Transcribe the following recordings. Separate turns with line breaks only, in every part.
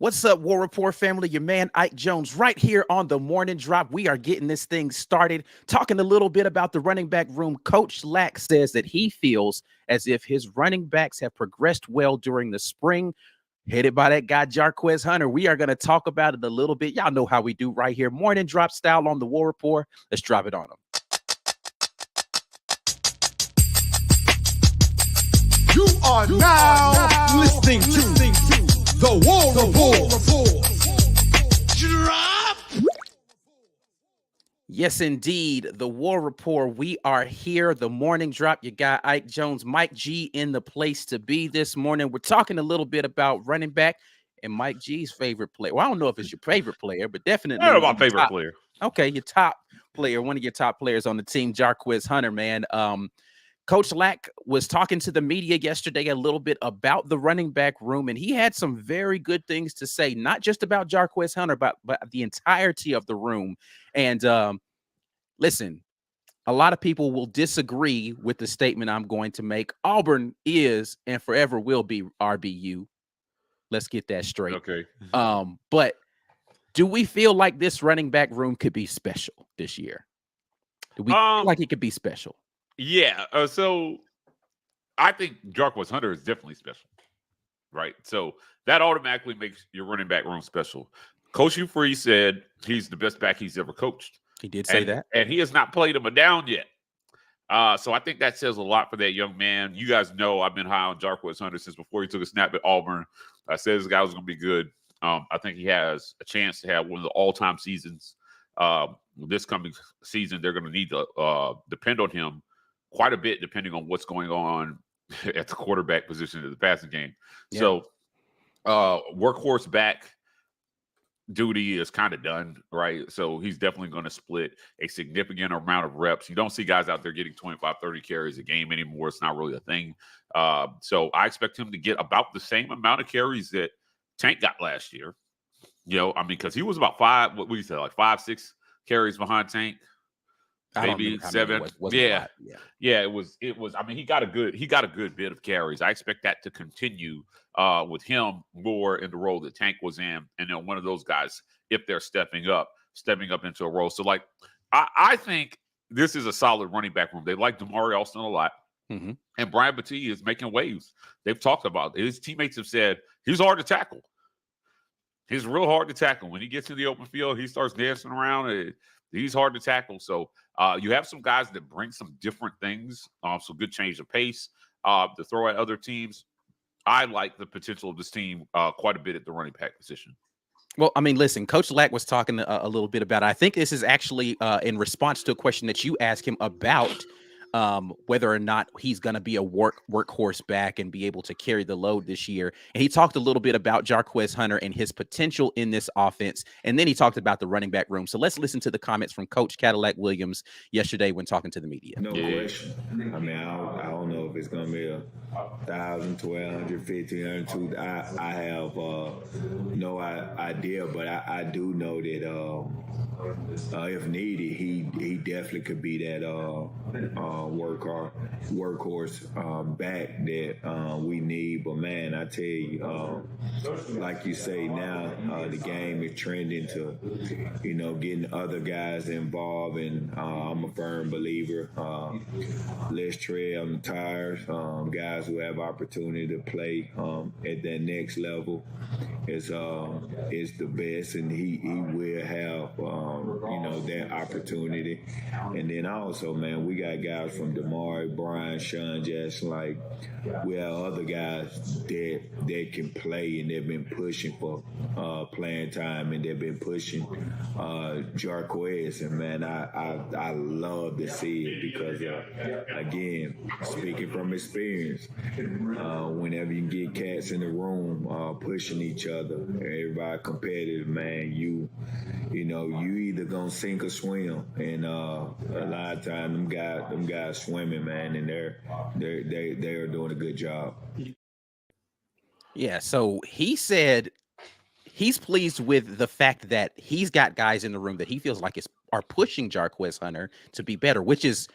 What's up, War Report family? Your man Ike Jones right here on the morning drop. We are getting this thing started, talking a little bit about the running back room. Coach Lack says that he feels as if his running backs have progressed well during the spring, headed by that guy Jarquez Hunter. We are going to talk about it a little bit. Y'all know how we do right here, morning drop style on the War Report. Let's drop it on them.
You are now listening to the War Report. Drop.
Yes, indeed. The War Report. We are here. The morning drop. You got Ike Jones, Mike G in the place to be this morning. We're talking a little bit about running back and Mike G's favorite player. Well, I don't know if it's your favorite player, but definitely
my favorite player.
Okay, your top player, one of your top players on the team, Jarquez Hunter, man. Coach Lack was talking to the media yesterday a little bit about the running back room, and he had some very good things to say, not just about Jarquez Hunter, but the entirety of the room. And listen, a lot of people will disagree with the statement I'm going to make. Auburn is and forever will be RBU. Let's get that straight.
Okay.
But do we feel like this running back room could be special this year? Do we feel like it could be special?
Yeah. So I think Jarquez Hunter is definitely special, right? So that automatically makes your running back room special. Coach Hugh Freeze said he's the best back he's ever coached.
He did say that.
And he has not played him a down yet. So I think that says a lot for that young man. You guys know I've been high on Jarquez Hunter since before he took a snap at Auburn. I said this guy was going to be good. I think he has a chance to have one of the all-time seasons. This coming season, they're going to need to depend on him quite a bit, depending on what's going on at the quarterback position of the passing game. Yeah. So workhorse back duty is kind of done, right? So he's definitely going to split a significant amount of reps. You don't see guys out there getting 25, 30 carries a game anymore. It's not really a thing. So I expect him to get about the same amount of carries that Tank got last year. Because he was about 5-6 carries behind Tank. Maybe 7. Yeah. It was. I mean, he got a good bit of carries. I expect that to continue with him more in the role that Tank was in, and then one of those guys, if they're stepping up into a role. So, like, I think this is a solid running back room. They like Damari Alston a lot, and Brian Battie is making waves. They've talked about it. His teammates have said he's hard to tackle. He's real hard to tackle. When he gets in the open field, he starts dancing around. He's hard to tackle. So you have some guys that bring some different things, some good change of pace to throw at other teams. I like the potential of this team quite a bit at the running back position.
Well, I mean, listen, Coach Lack was talking a little bit about it. I think this is actually in response to a question that you asked him about whether or not he's going to be a workhorse back and be able to carry the load this year. And he talked a little bit about Jarquez Hunter and his potential in this offense. And then he talked about the running back room. So let's listen to the comments from Coach Cadillac Williams yesterday when talking to the media.
No question. I mean, I don't know if it's going to be 1,000, 1,200, 1,500. I have no idea, but I do know that if needed, he definitely could be that workhorse back that we need. But man, I tell you, like you say now, the game is trending to getting other guys involved, and I'm a firm believer. Let's tread on the tires. Guys who have opportunity to play at that next level is the best, and he will have that opportunity. And then also, man, we got guys from Damari, Brian, Sean Jackson, like we have other guys that can play, and they've been pushing for playing time, and they've been pushing Jarquez, and man, I love to see it because again, speaking from experience, whenever you get cats in the room pushing each other, everybody competitive, man, you either gonna sink or swim, and a lot of times them guys swimming, man, and they are doing a good job.
Yeah, so he said he's pleased with the fact that he's got guys in the room that he feels like are pushing Jarquez Hunter to be better, which is,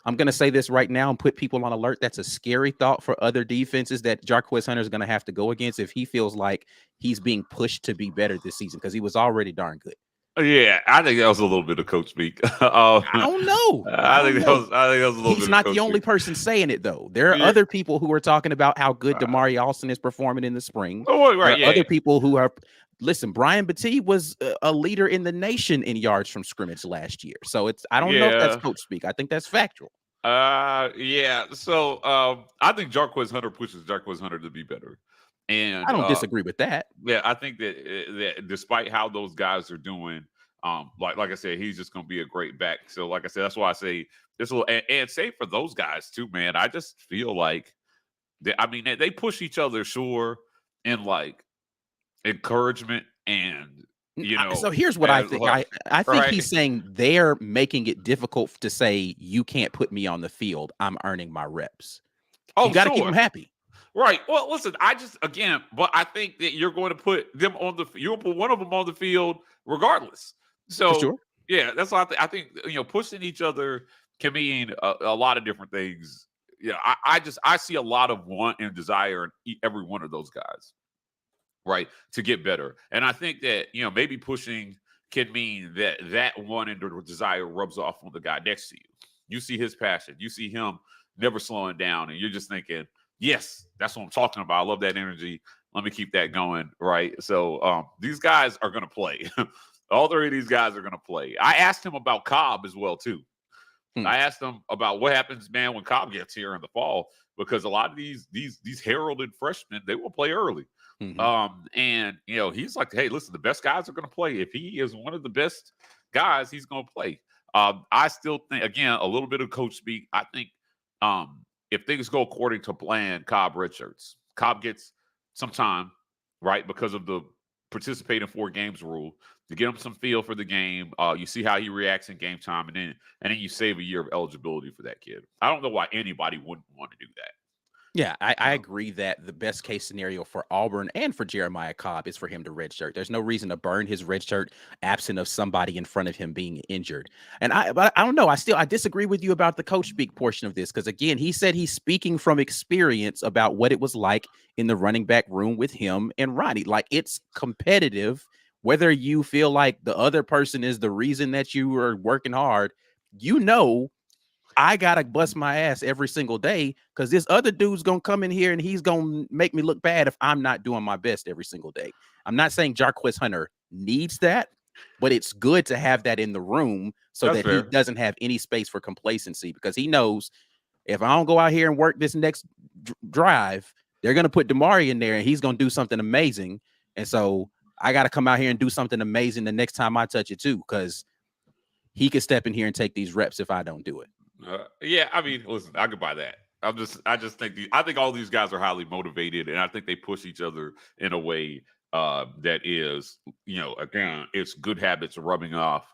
I'm going to say this right now and put people on alert. That's a scary thought for other defenses that Jarquez Hunter is going to have to go against if he feels like he's being pushed to be better this season because he was already darn good.
Yeah, I think that was a little bit of coach speak.
I don't know.
I think that was a little bit.
He's not
of
the only
coach
person saying it, though. There are
Yeah.
other people who are talking about how good Damari Alston is performing in the spring.
Oh, right,
There are
yeah,
other
yeah.
people who are. Listen, Brian Battie was a leader in the nation in yards from scrimmage last year. So I don't know if that's
Yeah.
coach speak. I think that's factual.
Yeah. So I think Jarquez Hunter pushes Jarquez Hunter to be better. And
I don't disagree with that.
Yeah, I think that despite how those guys are doing, like I said, he's just gonna be a great back. So like I said, that's why I say this will and say for those guys too, man. I just feel like they push each other, sure, in like encouragement and
So here's what I think. I think
right.
he's saying they're making it difficult to say you can't put me on the field. I'm earning my reps.
Oh,
you got to keep
sure.
them happy.
Right. Well, listen, but I think that you're going to put them you'll put one of them on the field regardless. So,
For sure.
Yeah, that's why I think pushing each other can mean a lot of different things. Yeah, I see a lot of want and desire in every one of those guys, right, to get better. And I think that maybe pushing can mean that want and desire rubs off on the guy next to you. You see his passion, you see him never slowing down, and you're just thinking, yes, that's what I'm talking about. I love that energy. Let me keep that going, right? So these guys are going to play. All three of these guys are going to play. I asked him about Cobb as well, too. I asked him about what happens, man, when Cobb gets here in the fall, because a lot of these heralded freshmen, they will play early.
Mm-hmm.
And he's like, hey, listen, the best guys are going to play. If he is one of the best guys, he's going to play. I still think, again, a little bit of coach speak. I think if things go according to plan, Cobb redshirts. Cobb gets some time, right, because of the participate in 4 games rule, to get him some feel for the game. You see how he reacts in game time, and then you save a year of eligibility for that kid. I don't know why anybody wouldn't want to do that.
Yeah, I agree that the best case scenario for Auburn and for Jeremiah Cobb is for him to redshirt. There's no reason to burn his redshirt absent of somebody in front of him being injured. But I don't know. I disagree with you about the coach speak portion of this, because again, he said he's speaking from experience about what it was like in the running back room with him and Ronnie. Like, it's competitive. Whether you feel like the other person is the reason that you are working hard, I gotta bust my ass every single day because this other dude's gonna come in here and he's gonna make me look bad if I'm not doing my best every single day. I'm not saying Jarquez Hunter needs that, but it's good to have that in the room so
That's
that
fair.
he doesn't have any space for complacency, because he knows if I don't go out here and work this next drive, they're gonna put Damari in there and he's gonna do something amazing. And so I gotta come out here and do something amazing the next time I touch it too, because he could step in here and take these reps if I don't do it.
Yeah, I mean, listen, I could buy that. I just think I think all these guys are highly motivated, and I think they push each other in a way that is, again, it's good habits rubbing off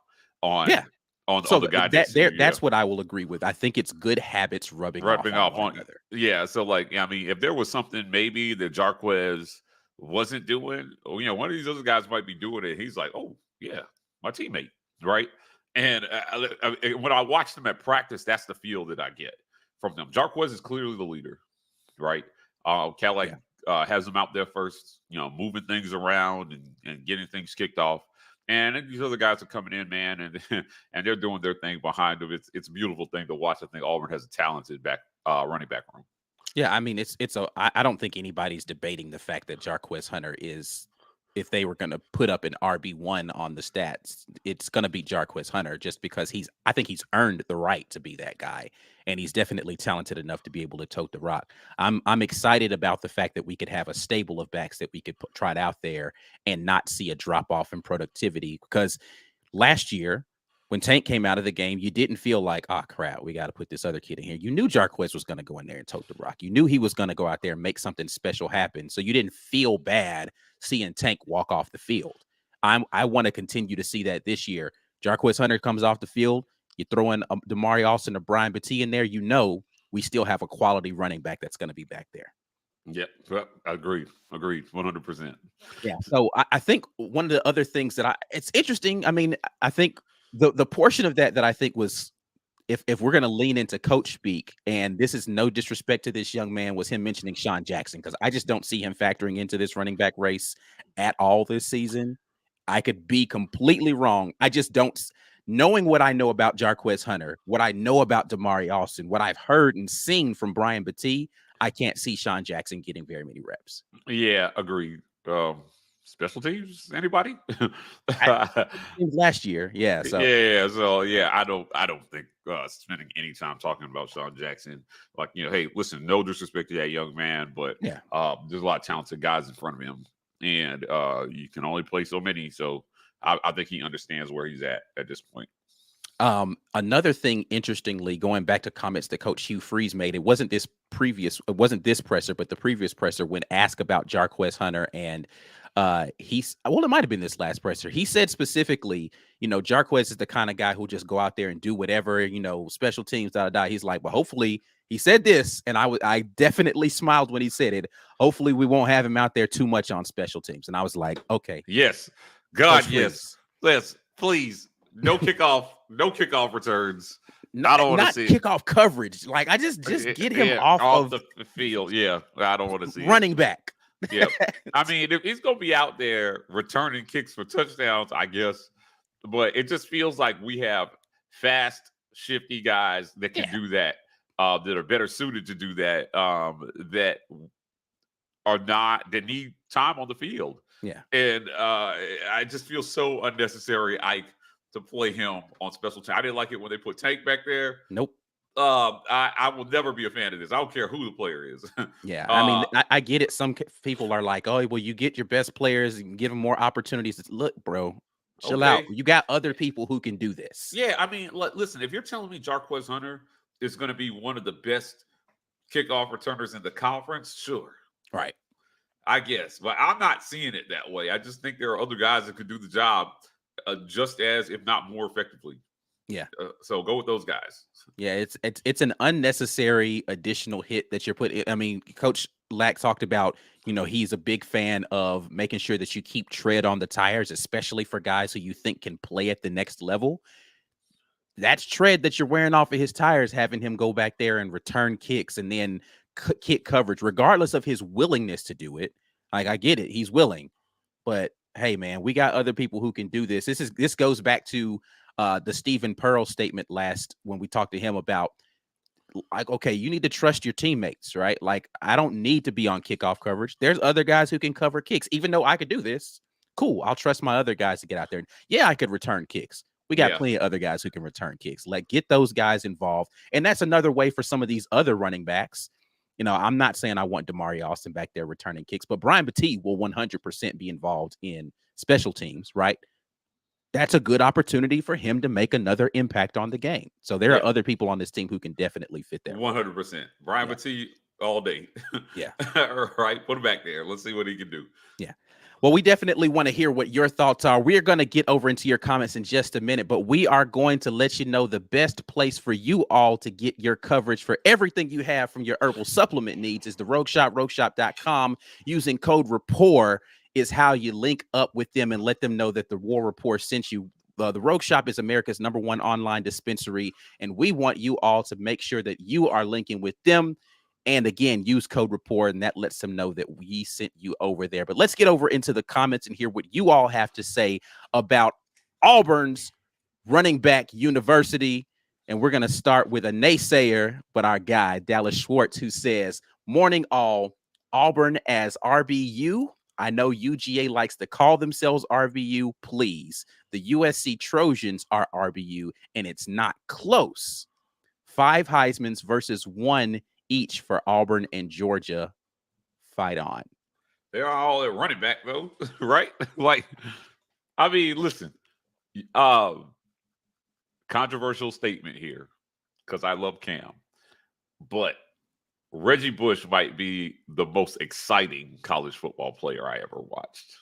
on the guy.
That's what I will agree with. I think it's good habits rubbing off on one another.
Yeah, so like, I mean, if there was something maybe that Jarquez wasn't doing, or one of these other guys might be doing it, he's like, oh yeah, my teammate, right? And when I watch them at practice, that's the feel that I get from them. Jarquez is clearly the leader, right? Cadillac has them out there first, moving things around and getting things kicked off. And then these other guys are coming in, man, and and they're doing their thing behind them. It's a beautiful thing to watch. I think Auburn has a talented running back room.
Yeah, I mean, I don't think anybody's debating the fact that Jarquez Hunter is, if they were going to put up an RB1 on the stats, it's going to be Jarquez Hunter, just because I think he's earned the right to be that guy. And he's definitely talented enough to be able to tote the rock. I'm excited about the fact that we could have a stable of backs that we could try it out there and not see a drop off in productivity. Because last year, when Tank came out of the game, you didn't feel like, oh, crap, we got to put this other kid in here. You knew Jarquez was going to go in there and tote the rock. You knew he was going to go out there and make something special happen. So you didn't feel bad seeing Tank walk off the field. I want to continue to see that this year. Jarquez Hunter comes off the field. You throw in Damari Alston or Brian Battie in there, we still have a quality running back that's going to be back there.
Yep, agreed, 100%.
Yeah, so I think one of the other things that it's interesting, I mean, I think the portion of that I think was if we're gonna lean into coach speak, and this is no disrespect to this young man, was him mentioning Sean Jackson, because I just don't see him factoring into this running back race at all this season. I could be completely wrong. I just don't. Knowing what I know about Jarquez Hunter, what I know about Damari Alston, what I've heard and seen from Brian Battie, I can't see Sean Jackson getting very many reps.
Yeah, agreed. Special teams, anybody?
Last year, yeah. So
yeah, so yeah, I don't think spending any time talking about Sean Jackson, like, hey, listen, no disrespect to that young man, but
yeah,
there's a lot of talented guys in front of him, and you can only play so many. So I think he understands where he's at this point.
Another thing, interestingly, going back to comments that Coach Hugh Freeze made, it wasn't this presser, but the previous presser, when asked about Jarquez Hunter, and it might have been this last presser. He said specifically, Jarquez is the kind of guy who just go out there and do whatever, special teams, He's like, well, hopefully, he said this, and I definitely smiled when he said it. Hopefully, we won't have him out there too much on special teams. And I was like, okay,
yes, God, yes, please. No kickoff returns. I don't want to see
kickoff coverage. Like, I just get him off of
the field. Yeah, I don't want to see
running back.
Yeah, I mean, if he's gonna be out there returning kicks for touchdowns, I guess. But it just feels like we have fast, shifty guys that can do that. That are better suited to do that. That need time on the field.
Yeah,
and I just feel so unnecessary, Ike, to play him on special teams. I didn't like it when they put Tank back there.
Nope.
I will never be a fan of this. I don't care who the player is.
Yeah, I mean, I get it. Some people are like, oh, well, you get your best players and give them more opportunities. Look, bro, chill out. You got other people who can do this.
Yeah, I mean, listen, if you're telling me Jarquez Hunter is going to be one of the best kickoff returners in the conference, sure.
Right.
I guess, but I'm not seeing it that way. I just think there are other guys that could do the job just as, if not more effectively.
Yeah.
So go with those guys.
Yeah, it's an unnecessary additional hit that you're putting. I mean, Coach Lack talked about, he's a big fan of making sure that you keep tread on the tires, especially for guys who you think can play at the next level. That's tread that you're wearing off of his tires, having him go back there and return kicks and then kick coverage, regardless of his willingness to do it. Like, I get it, he's willing, but hey, man, we got other people who can do this. This goes back to the Stephen Pearl statement when we talked to him about, like, okay, you need to trust your teammates, right? Like, I don't need to be on kickoff coverage. There's other guys who can cover kicks, even though I could do this. Cool, I'll trust my other guys to get out there. Yeah, I could return kicks. We got plenty of other guys who can return kicks. Like, get those guys involved. And that's another way for some of these other running backs. I'm not saying I want Damari Alston back there returning kicks, but Brian Battie will 100% be involved in special teams, right? That's a good opportunity for him to make another impact on the game. So there are other people on this team who can definitely fit there.
100%. Brian Battie all day.
Yeah.
All right. Put him back there. Let's see what he can do.
Yeah. Well, we definitely want to hear what your thoughts are. We're going to get over into your comments in just a minute, but we are going to let you know the best place for you all to get your coverage for everything you have from your herbal supplement needs is the Rogue Shop, rogueshop.com. Using code RAPPORT is how you link up with them and let them know that the War Rapport sent you. The Rogue Shop is America's #1 online dispensary, and we want you all to make sure that you are linking with them. And again, use code RAPPORT, and that lets them know that we sent you over there. But let's get over into the comments and hear what you all have to say about Auburn's running back university. And we're going to start with a naysayer, but our guy, Dallas Schwartz, who says, morning all, Auburn as RBU. I know UGA likes to call themselves RBU. Please. The USC Trojans are RBU, and it's not close. 5 Heismans versus 1 each for Auburn and Georgia. Fight on.
They're all at running back, though, right? Like, I mean, listen, controversial statement here because I love Cam, but Reggie Bush might be the most exciting college football player I ever watched.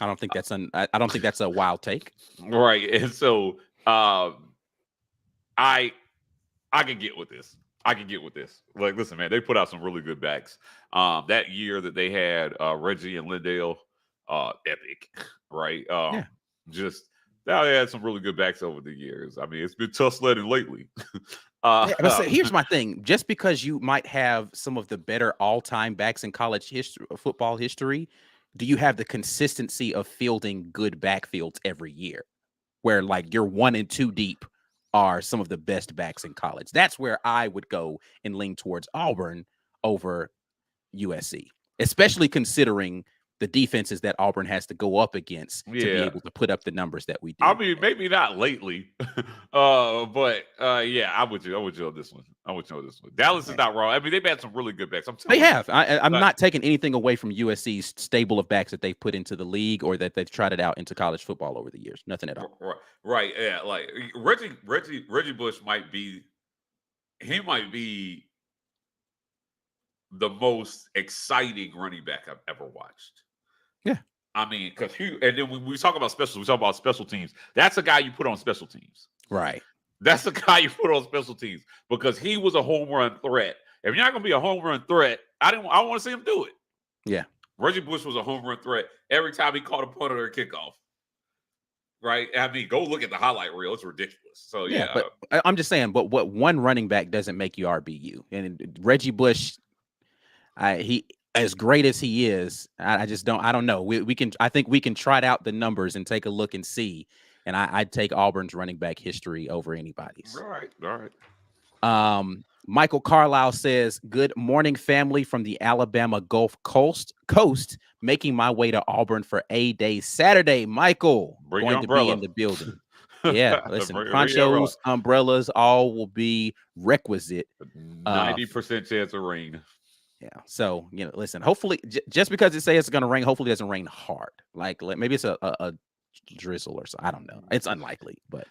I don't think that's a wild take.
Right. And so I can get with this. Like, listen, man, they put out some really good backs. That year that they had Reggie and Lindale, epic, right? Just Now they had some really good backs over the years. I mean, it's been tough sledding lately.
Yeah, but so here's my thing: just because you might have some of the better all-time backs in college history, football history, do you have the consistency of fielding good backfields every year, where like you're 1 and 2 deep are some of the best backs in college? That's where I would go and lean towards Auburn over USC, especially considering the defenses that Auburn has to go up against to be able to put up the numbers that we do.
I mean, maybe not lately, but yeah, I'm with you on this one. Dallas is not wrong. I mean, they've had some really good backs.
They have. I'm not taking anything away from USC's stable of backs that they've put into the league or that they've trotted out into college football over the years. Nothing at all.
Right. Yeah. Like Reggie Bush might be the most exciting running back I've ever watched.
Yeah.
I mean, because and then when we talk about special teams. That's a guy you put on special teams.
Right.
That's the guy you put on special teams because he was a home run threat. If you're not going to be a home run threat, I don't want to see him do it.
Yeah.
Reggie Bush was a home run threat every time he caught a punt or a kickoff. Right. I mean, go look at the highlight reel. It's ridiculous. So, yeah.
But I'm just saying, but what one running back doesn't make you RBU. And Reggie Bush, he as great as he is, I don't know. I think we can trot out the numbers and take a look and see. And I'd take Auburn's running back history over anybody's.
All right.
Michael Carlisle says, "Good morning, family from the Alabama Gulf Coast. Making my way to Auburn for A-Day Saturday." Michael, going to be in the building. Yeah, listen, ponchos, umbrellas, all will be requisite.
90% chance of rain.
Yeah. So, listen, hopefully, just because it says it's going to rain, hopefully it doesn't rain hard. Like maybe it's a drizzle or so. I don't know. It's unlikely, but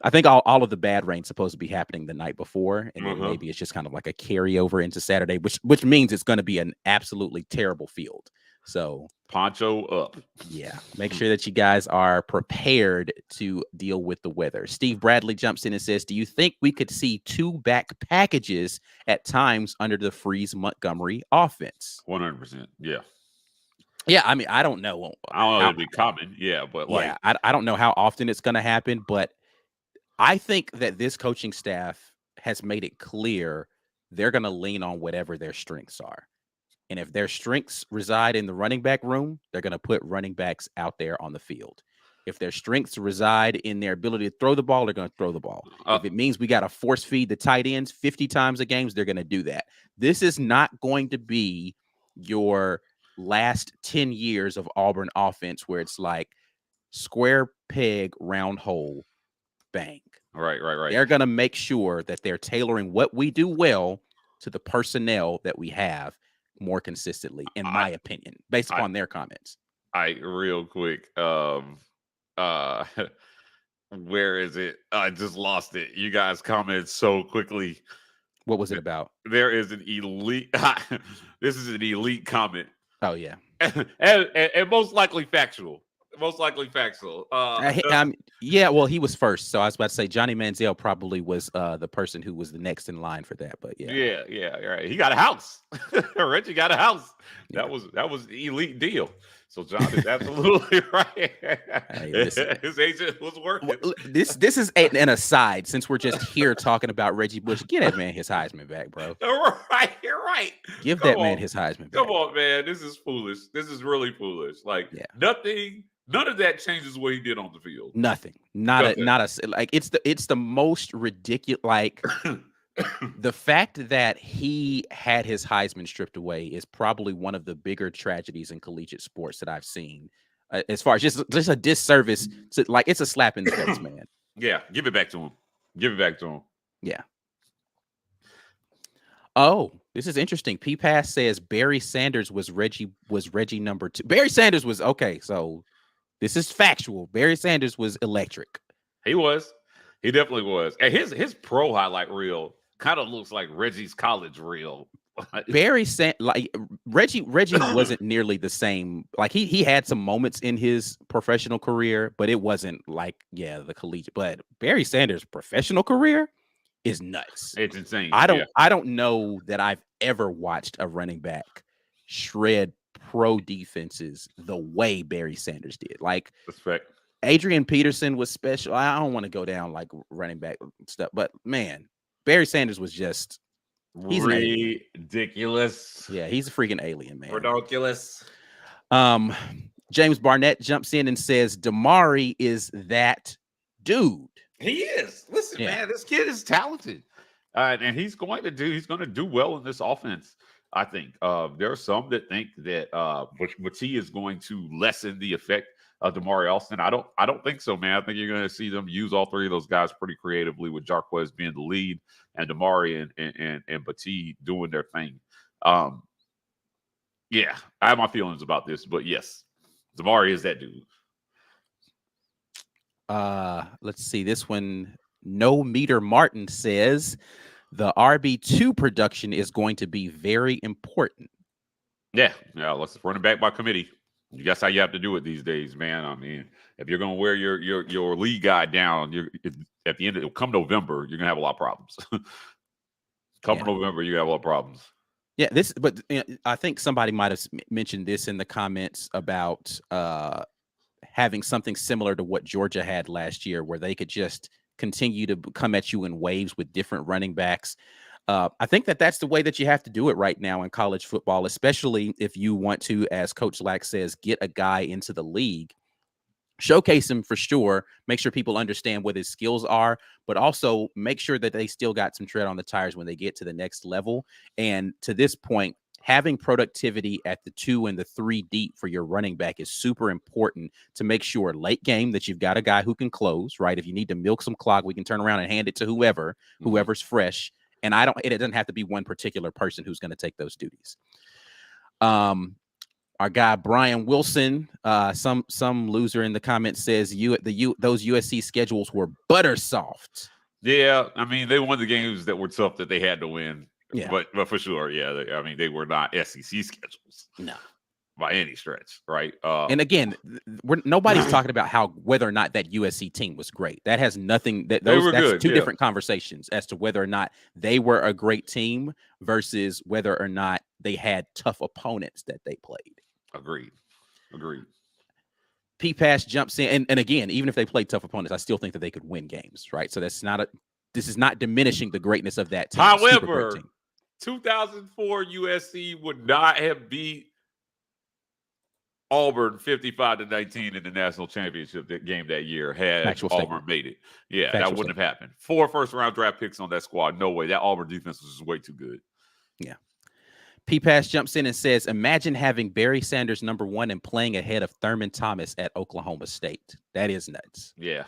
I think all of the bad rain's supposed to be happening the night before, and then maybe it's just kind of like a carryover into Saturday, which means it's going to be an absolutely terrible field. So
poncho up.
Yeah, make sure that you guys are prepared to deal with the weather. Steve Bradley jumps in and says, "Do you think we could see 2 back packages at times under the Freeze Montgomery offense?"
100%. Yeah.
Yeah, I mean, I don't know.
I don't know if it'd be common. Yeah, but like,
I don't know how often it's going to happen, but I think that this coaching staff has made it clear they're going to lean on whatever their strengths are. And if their strengths reside in the running back room, they're going to put running backs out there on the field. If their strengths reside in their ability to throw the ball, they're going to throw the ball. If it means we got to force feed the tight ends 50 times a game, they're going to do that. This is not going to be your last 10 years of Auburn offense where it's like square peg, round hole, bang.
Right.
They're going to make sure that they're tailoring what we do well to the personnel that we have more consistently, in my opinion, based upon their comments.
Real quick. Where is it? I just lost it. You guys commented so quickly.
What was it about?
There is an elite. This is an elite comment.
Oh, yeah.
and most likely factual.
Yeah, well, he was first. So I was about to say Johnny Manziel probably was the person who was the next in line for that. But yeah.
Yeah, right. He got a house. Reggie got a house. That was an elite deal. So John is absolutely right. Hey, his agent was working.
This is an aside, since we're just here talking about Reggie Bush. Get that man his Heisman back, bro.
Right, you're right.
Give that man his Heisman back.
Come on, man. This is foolish. This is really foolish. Like none of that changes what he did on the field.
Nothing. It's the most ridiculous. Like the fact that he had his Heisman stripped away is probably one of the bigger tragedies in collegiate sports that I've seen. As far as just a disservice, it's a slap in the face, man.
Yeah, give it back to him.
Yeah. Oh, this is interesting. P-Pass says Barry Sanders was Reggie number 2. Barry Sanders was okay. So this is factual. Barry Sanders was electric.
He was. He definitely was. And his pro highlight reel kind of looks like Reggie's college reel.
Reggie wasn't nearly the same. Like he had some moments in his professional career, but it wasn't like the collegiate. But Barry Sanders' professional career is nuts.
It's insane.
I don't know that I've ever watched a running back shred pro defenses the way Barry Sanders did. Like
respect.
Adrian Peterson was special. I don't want to go down like running back stuff, but man, Barry Sanders was just he's an alien.
Ridiculous.
Yeah, he's a freaking alien, man.
Ridiculous.
James Barnett jumps in and says Damari is that dude.
He is. Listen,
Yeah.
man, this kid is talented, and he's going to do well in this offense. I think there are some that think that Mati is going to lessen the effect of Damari Alston. I don't think so, man. I think you're going to see them use all three of those guys pretty creatively, with Jarquez being the lead and Damari and Mati doing their thing. Yeah, I have my feelings about this, but yes, Damari is that dude.
Let's see this one. No Meter Martin says the RB2 production is going to be very important.
Yeah, let's run it back by committee. That's how you have to do it these days, man. I mean, if you're going to wear your lead guy down, at the end of come November, you're going to have a lot of problems. November, you're going to have a lot of problems.
Yeah, but I think somebody might have mentioned this in the comments about having something similar to what Georgia had last year, where they could just continue to come at you in waves with different running backs. I think that's the way that you have to do it right now in college football, especially if you want to, as Coach Lack says, get a guy into the league. Showcase him for sure. Make sure people understand what his skills are, but also make sure that they still got some tread on the tires when they get to the next level. And to this point, having productivity at the 2 and the 3 deep for your running back is super important to make sure late game that you've got a guy who can close, right? If you need to milk some clock, we can turn around and hand it to whoever's fresh. And it doesn't have to be one particular person who's going to take those duties. Our guy Brian Wilson, some loser in the comments says those USC schedules were butter soft.
Yeah, I mean they won the games that were tough that they had to win.
Yeah,
but for sure, yeah. I mean they were not SEC schedules,
no,
by any stretch, right?
And again, nobody's talking about whether or not that USC team was great. That has nothing. That's
good,
two different conversations as to whether or not they were a great team versus whether or not they had tough opponents that they played.
Agreed.
P-Pass jumps in, and again, even if they played tough opponents, I still think that they could win games, right? So this is not diminishing the greatness of that team.
However, 2004 USC would not have beat Auburn 55-19 in the national championship game that year had Auburn made it. Yeah, that wouldn't have happened. 4 first-round draft picks on that squad. No way. That Auburn defense was just way too good.
Yeah. P-Pass jumps in and says, imagine having Barry Sanders #1 and playing ahead of Thurman Thomas at Oklahoma State. That is nuts.
Yeah.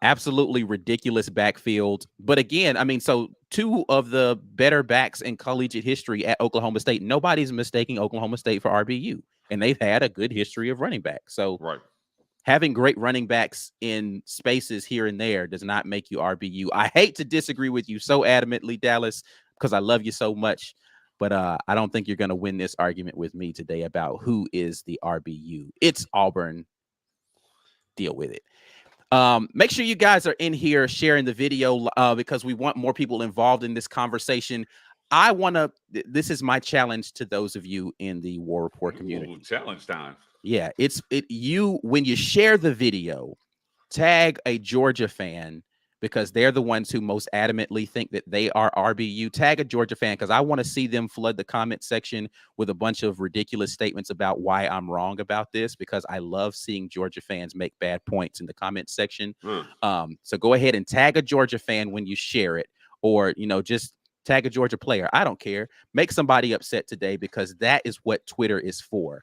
Absolutely ridiculous backfield. But again, I mean, so 2 of the better backs in collegiate history at Oklahoma State. Nobody's mistaking Oklahoma State for RBU. And they've had a good history of running back. So having great running backs in spaces here and there does not make you RBU. I hate to disagree with you so adamantly, Dallas, because I love you so much. But I don't think you're going to win this argument with me today about who is the RBU. It's Auburn. Deal with it. Make sure you guys are in here sharing the video because we want more people involved in this conversation. This is my challenge to those of you in the War Report community.
Ooh, challenge time.
Yeah, when you share the video, tag a Georgia fan because they're the ones who most adamantly think that they are RBU. Tag a Georgia fan because I want to see them flood the comment section with a bunch of ridiculous statements about why I'm wrong about this, because I love seeing Georgia fans make bad points in the comment section. So go ahead and tag a Georgia fan when you share it, or just tag a Georgia player. I don't care. Make somebody upset today because that is what Twitter is for.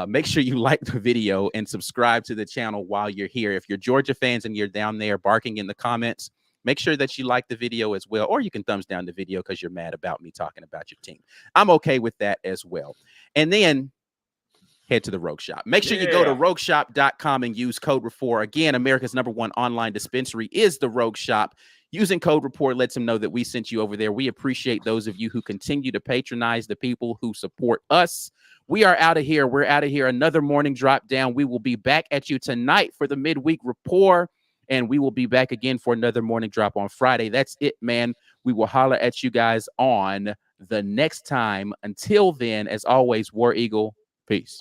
Make sure you like the video and subscribe to the channel while you're here. If you're Georgia fans and you're down there barking in the comments, make sure that you like the video as well, or you can thumbs down the video because you're mad about me talking about your team. I'm okay with that as well. And then head to the Rogue Shop. Make sure you go to rogueshop.com and use code REPORT. Again, America's #1 online dispensary is the Rogue Shop. Using code REPORT lets them know that we sent you over there. We appreciate those of you who continue to patronize the people who support us. We are out of here. We're out of here. Another morning drop down. We will be back at you tonight for the midweek report, and we will be back again for another morning drop on Friday. That's it, man. We will holler at you guys on the next time. Until then, as always, War Eagle, peace.